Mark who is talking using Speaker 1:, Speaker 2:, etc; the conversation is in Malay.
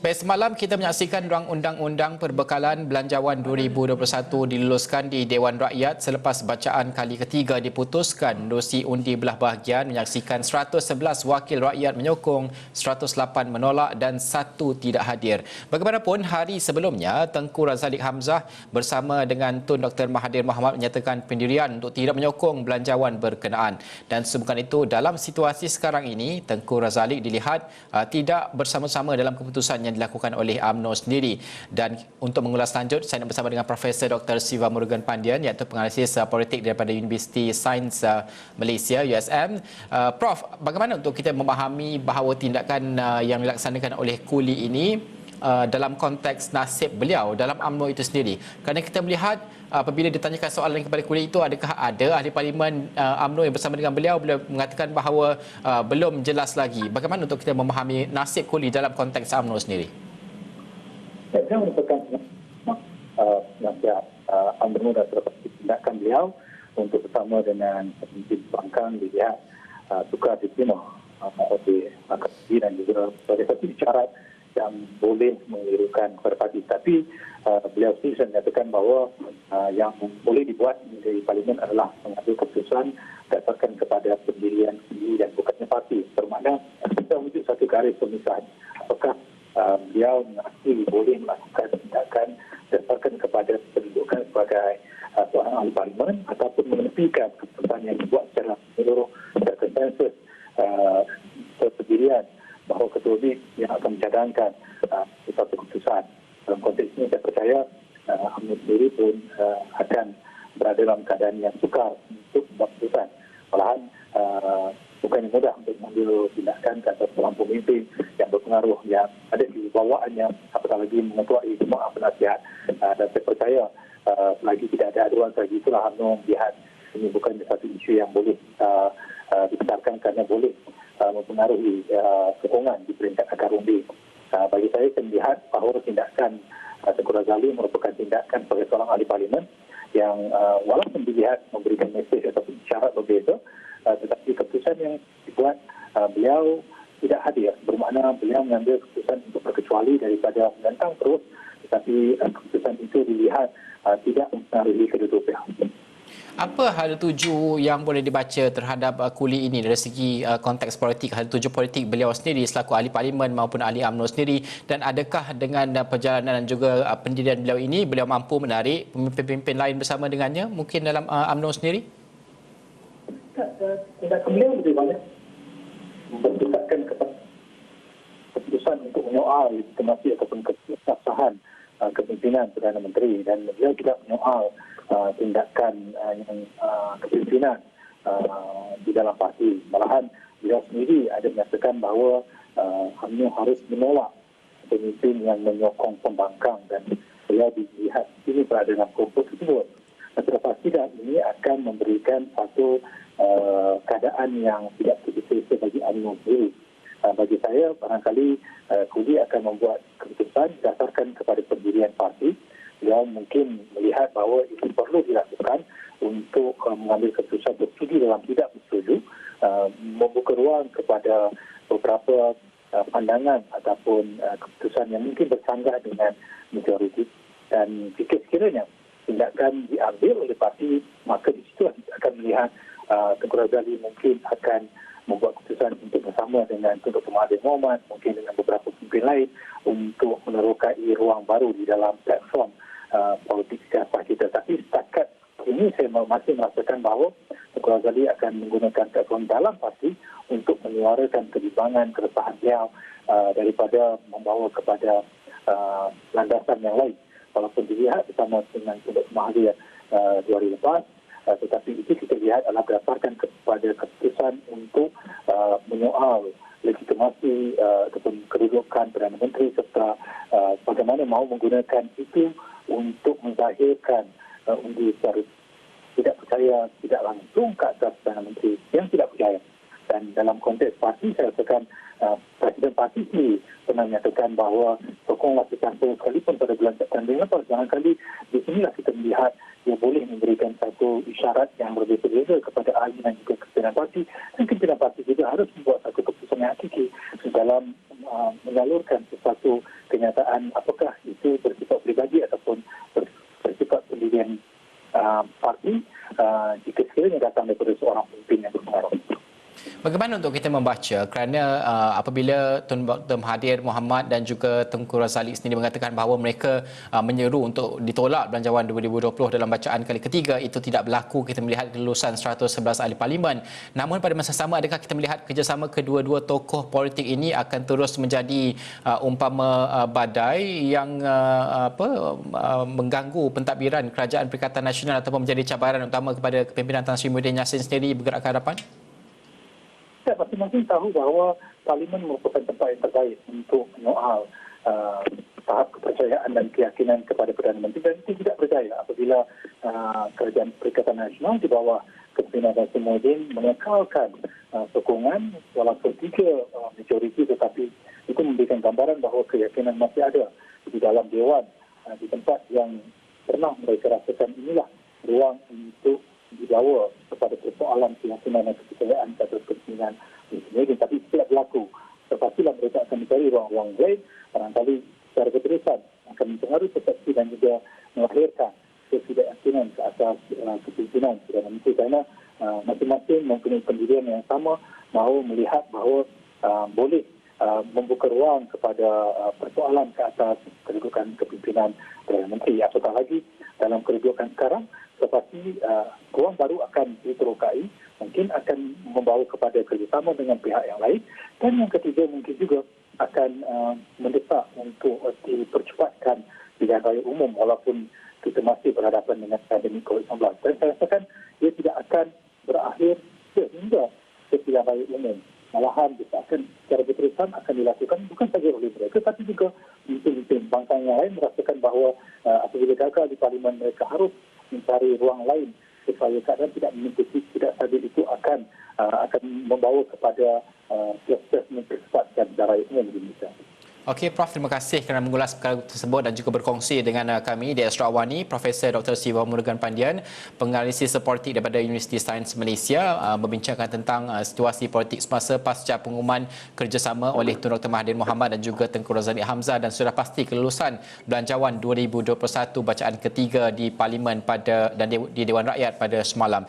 Speaker 1: Baik, semalam kita menyaksikan rang undang-undang perbekalan belanjawan 2021 diluluskan di Dewan Rakyat selepas bacaan kali ketiga diputuskan. Menerusi undi belah bahagian menyaksikan 111 wakil rakyat menyokong, 108 menolak dan 1 tidak hadir. Bagaimanapun, hari sebelumnya Tengku Razaleek Hamzah bersama dengan Tun Dr. Mahathir Mohamad menyatakan pendirian untuk tidak menyokong belanjawan berkenaan. Dan sebabkan itu, dalam situasi sekarang ini, Tengku Razaleek dilihat tidak bersama-sama dalam keputusan yang dilakukan oleh UMNO sendiri. Dan untuk mengulas lanjut, saya nak bersama dengan Profesor Dr. Siva Murugan Pandian, iaitu penganalisis politik daripada Universiti Sains Malaysia USM. Prof, bagaimana untuk kita memahami bahawa tindakan yang dilaksanakan oleh Kuli ini dalam konteks nasib beliau dalam UMNO itu sendiri? Kerana kita melihat apabila ditanyakan soalan kepada Kuli itu, adakah ada ahli parlimen UMNO yang bersama dengan beliau mengatakan bahawa belum jelas lagi. Bagaimana untuk kita memahami nasib Kuli dalam konteks UMNO sendiri?
Speaker 2: Saya merupakan nasihat UMNO dan seperti tindakan beliau untuk bersama dengan pemimpin pembangkang dilihat tukar diterima oleh Akademi dan juga sebagai satu isyarat yang boleh mengirukan kepada parti. Tapi beliau sendiri menyatakan bahawa yang boleh dibuat di parlimen adalah mengambil keputusan berdasarkan kepada pendirian sendiri dan bukannya parti. Bermakna kita wujud satu garis pemisahan. Apakah beliau mengakui boleh melakukan tindakan berdasarkan kepada pendudukan sebagai seorang ahli parlimen ataupun menepikan keputusan yang dibuat secara menyeluruh dan konsensus pendirian bahawa ketua BIS yang akan mencadangkan satu keputusan. Dalam konteks ini saya percaya UMNO sendiri pun akan berada dalam keadaan yang sukar untuk membuat keputusan. Malahan bukan mudah untuk mengambil tindakan ke atas seorang pemimpin yang berpengaruh, yang ada di bawaannya, apatah lagi mengetuai jemaah penasihat. Dan saya percaya selagi tidak ada aduan, selagi itulah UMNO melihat ini bukan satu isu yang boleh dibesarkan kerana boleh mempengaruhi sokongan di peringkat akar undi. Bagi saya melihat bahawa tindakan Tengku Razaleek merupakan tindakan sebagai seorang ahli parlimen yang walaupun dilihat memberikan mesej atau syarat berbeza, tetapi keputusan yang dibuat beliau tidak hadir. Bermakna beliau mengambil keputusan untuk berkecuali daripada menentang terus, tetapi keputusan itu dilihat tidak mempengaruhi kedua pihak.
Speaker 1: Apa hal tuju yang boleh dibaca terhadap Kuli ini dari segi konteks politik, hal tuju politik beliau sendiri selaku ahli parlimen maupun ahli UMNO sendiri, dan adakah dengan perjalanan dan juga pendirian beliau ini, beliau mampu menarik pemimpin-pemimpin lain bersama dengannya mungkin dalam UMNO sendiri?
Speaker 2: Tindakan beliau lebih banyak mempertukarkan keputusan untuk menyoal legitimasi ataupun keabsahan kepimpinan Perdana Menteri, dan beliau tidak menyoal tindakan yang kepimpinan di dalam parti. Malahan beliau sendiri ada menyatakan bahawa UMNO harus menolak pemimpin yang menyokong pembangkang, dan beliau dilihat ini berada dalam kelompok tersebut. Terlepas tidak, ini akan memberikan satu keadaan yang tidak begitu bagi UMNO sendiri. Bagi saya, barangkali Kuli akan membuat keputusan berdasarkan kepada pendirian parti. Beliau mungkin melihat bahawa itu perlu dilakukan untuk mengambil keputusan bersetuju dalam tidak bersetuju, membuka ruang kepada beberapa pandangan ataupun keputusan yang mungkin bersanggah dengan majoriti. Dan jika sekiranya tindakan diambil oleh parti, maka di situ akan melihat Tengku Razaleek mungkin akan membuat keputusan untuk bersama dengan Tun Dr. Mahathir Mohamad, mungkin dengan beberapa pemimpin lain untuk menerokai ruang baru di dalam platform politik siasat kita. Tapi setakat ini saya masih merasakan bahawa Tengku Razaleek akan menggunakan platform dalam parti untuk menyuarakan kebimbangan, keresahan beliau daripada membawa kepada landasan yang lain. Walaupun dilihat bersama dengan Tun Dr. Mahathir 2 hari lepas, tetapi itu kita lihat adalah berdasarkan kepada keputusan untuk menyoal legitimasi ataupun kedudukan Perdana Menteri serta bagaimana mahu menggunakan itu untuk menzahirkan undi secara tidak percaya, tidak langsung ke atas Perdana Menteri yang tidak percaya. Dan dalam konteks parti, saya rasakan Presiden parti sendiri pernah menyatakan bahawa sokonglah secampur sekalipun pada bulan September lepas. Barangkali di sinilah kita melihat dia boleh memberikan satu isyarat yang berbeza-beza kepada ahli dan juga pimpinan parti. Dan pimpinan parti juga harus membuat satu keputusan yang hakiki dalam menyalurkan sesuatu kenyataan, apakah itu bersifat peribadi ataupun bersifat pendirian parti, jika sekiranya datang daripada seorang pemimpin yang berpengaruh.
Speaker 1: Bagaimana untuk kita membaca kerana apabila Tun Dr. Mahathir Mohamad dan juga Tengku Razali sendiri mengatakan bahawa mereka menyeru untuk ditolak Belanjawan 2020 dalam bacaan kali ketiga, itu tidak berlaku, kita melihat kelulusan 111 ahli parlimen. Namun pada masa sama, adakah kita melihat kerjasama kedua-dua tokoh politik ini akan terus menjadi umpama badai yang mengganggu pentadbiran Kerajaan Perikatan Nasional ataupun menjadi cabaran utama kepada kepimpinan Tan Sri Muhyiddin Yassin sendiri bergerak ke hadapan?
Speaker 2: Masing-masing tahu bahawa parlimen merupakan tempat yang terbaik untuk menyoal tahap kepercayaan dan keyakinan kepada Perdana Menteri, dan itu tidak berjaya apabila Kerajaan Perikatan Nasional di bawah kepimpinan Tan Sri Muhyiddin mengekalkan sokongan walaupun 3 majoriti, tetapi itu memberikan gambaran bahawa keyakinan masih ada di dalam Dewan, di tempat yang pernah mereka rasakan inilah ruang untuk dibawa kepada persoalan keyakinan dan kepercayaan atas kepimpinan sendiri, tapi itu tidak berlaku. Terpastilah mereka akan mencari ruang-ruang lain, barangkali secara keterusan akan mempengaruhi persepsi dan juga melahirkan ketidakyakinan ke atas kepimpinan Perdana Menteri, kerana masing-masing mempunyai pendirian yang sama, mahu melihat bahawa boleh membuka ruang kepada persoalan ke atas kedudukan kepimpinan Perdana Menteri. Apatah lagi dalam kedudukan sekarang, seperti ruang baru akan diterokai, mungkin akan membawa kepada kerjasama dengan pihak yang lain, dan yang ketiga mungkin juga akan mendesak untuk dipercepatkan pilihan raya umum walaupun kita masih berhadapan dengan pandemik COVID-19. Dan saya rasakan ia tidak akan berakhir sehingga ke pilihan raya umum. Malahan akan secara berterusan akan dilakukan bukan saja oleh mereka, tapi juga pemimpin bangsa yang lain merasakan bahawa apabila gagal di parlimen, mereka harus mencari ruang lain supaya keadaan tidak mengikuti, tidak stabil, itu akan membawa kepada proses mempersepatkan raya umum di Indonesia.
Speaker 1: Okey, Prof, terima kasih kerana mengulas perkara tersebut dan juga berkongsi dengan kami di Astro Awani. Profesor Dr. Siva Murugan Pandian, penganalisis politik daripada Universiti Sains Malaysia, membincangkan tentang situasi politik semasa pasca pengumuman kerjasama oleh Tun Dr. Mahathir Mohamad dan juga Tengku Razali Hamzah, dan sudah pasti kelulusan Belanjawan 2021 bacaan ketiga di Parlimen dan di Dewan Rakyat pada semalam.